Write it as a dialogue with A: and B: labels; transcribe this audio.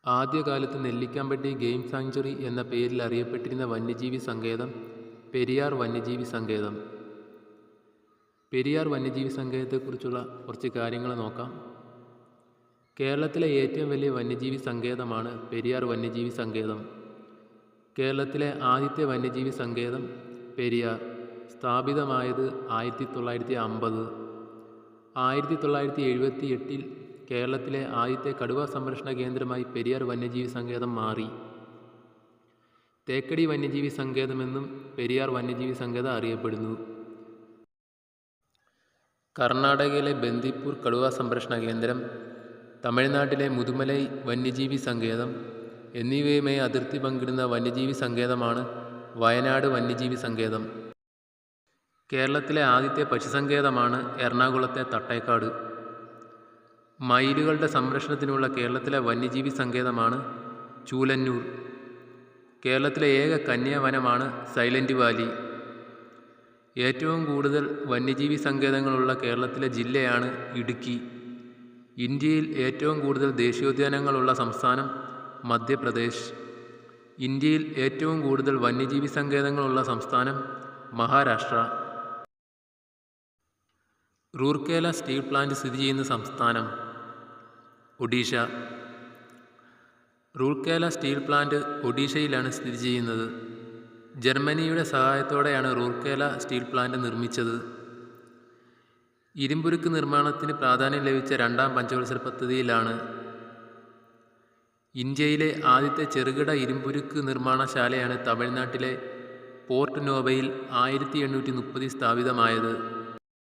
A: ആദ്യകാലത്ത് നെല്ലിക്കാമ്പട്ടി game sanctuary എന്ന പേരിൽ അറിയപ്പെട്ടിരുന്ന വന്യജീവി സങ്കേതം പെരിയാർ വന്യജീവി സങ്കേതം. പെരിയാർ വന്യജീവി സങ്കേതത്തെക്കുറിച്ചുള്ള കുറച്ച് കാര്യങ്ങൾ നോക്കാം. കേരളത്തിലെ ഏറ്റവും വലിയ വന്യജീവി സങ്കേതമാണ് പെരിയാർ വന്യജീവി സങ്കേതം. കേരളത്തിലെ ആദ്യത്തെ വന്യജീവി സങ്കേതം പെരിയാർ സ്ഥാപിതമായത് 1950. 1978 കേരളത്തിലെ ആദ്യത്തെ കടുവ സംരക്ഷണ കേന്ദ്രമായി പെരിയാർ വന്യജീവി സങ്കേതം മാറി. തേക്കടി വന്യജീവി സങ്കേതമെന്നും പെരിയാർ വന്യജീവി സങ്കേതം അറിയപ്പെടുന്നു. കർണാടകയിലെ ബന്ദിപ്പൂർ കടുവ സംരക്ഷണ കേന്ദ്രം, തമിഴ്നാട്ടിലെ മുതുമലൈ വന്യജീവി സങ്കേതം എന്നിവയുമായി അതിർത്തി പങ്കിടുന്ന വന്യജീവി സങ്കേതമാണ് വയനാട് വന്യജീവി സങ്കേതം. കേരളത്തിലെ ആദ്യത്തെ പക്ഷിസങ്കേതമാണ് എറണാകുളത്തെ തട്ടേക്കാട്. മയിലുകളുടെ സംരക്ഷണത്തിനുള്ള കേരളത്തിലെ വന്യജീവി സങ്കേതമാണ് ചൂലന്നൂർ. കേരളത്തിലെ ഏക കന്യാവനമാണ് സൈലന്റ് വാലി. ഏറ്റവും കൂടുതൽ വന്യജീവി സങ്കേതങ്ങളുള്ള കേരളത്തിലെ ജില്ലയാണ് ഇടുക്കി. ഇന്ത്യയിൽ ഏറ്റവും കൂടുതൽ ദേശീയോദ്യാനങ്ങളുള്ള സംസ്ഥാനം മധ്യപ്രദേശ്. ഇന്ത്യയിൽ ഏറ്റവും കൂടുതൽ വന്യജീവി സങ്കേതങ്ങളുള്ള സംസ്ഥാനം മഹാരാഷ്ട്ര. റൂർക്കേല സ്റ്റീൽ പ്ലാന്റ് സ്ഥിതി ചെയ്യുന്ന സംസ്ഥാനം ഒഡീഷ. റൂർക്കേല സ്റ്റീൽ പ്ലാന്റ് ഒഡീഷയിലാണ് സ്ഥിതി ചെയ്യുന്നത്. ജർമ്മനിയുടെ സഹായത്തോടെയാണ് റൂർക്കേല സ്റ്റീൽ പ്ലാന്റ് നിർമ്മിച്ചത്. ഇരുമ്പുരുക്ക് നിർമ്മാണത്തിന് പ്രാധാന്യം ലഭിച്ച രണ്ടാം പഞ്ചവത്സര പദ്ധതിയിലാണ്. ഇന്ത്യയിലെ ആദ്യത്തെ ചെറുകിട ഇരുമ്പുരുക്ക് നിർമ്മാണശാലയാണ് തമിഴ്നാട്ടിലെ പോർട്ട് നോവയിൽ 1830 സ്ഥാപിതമായത്.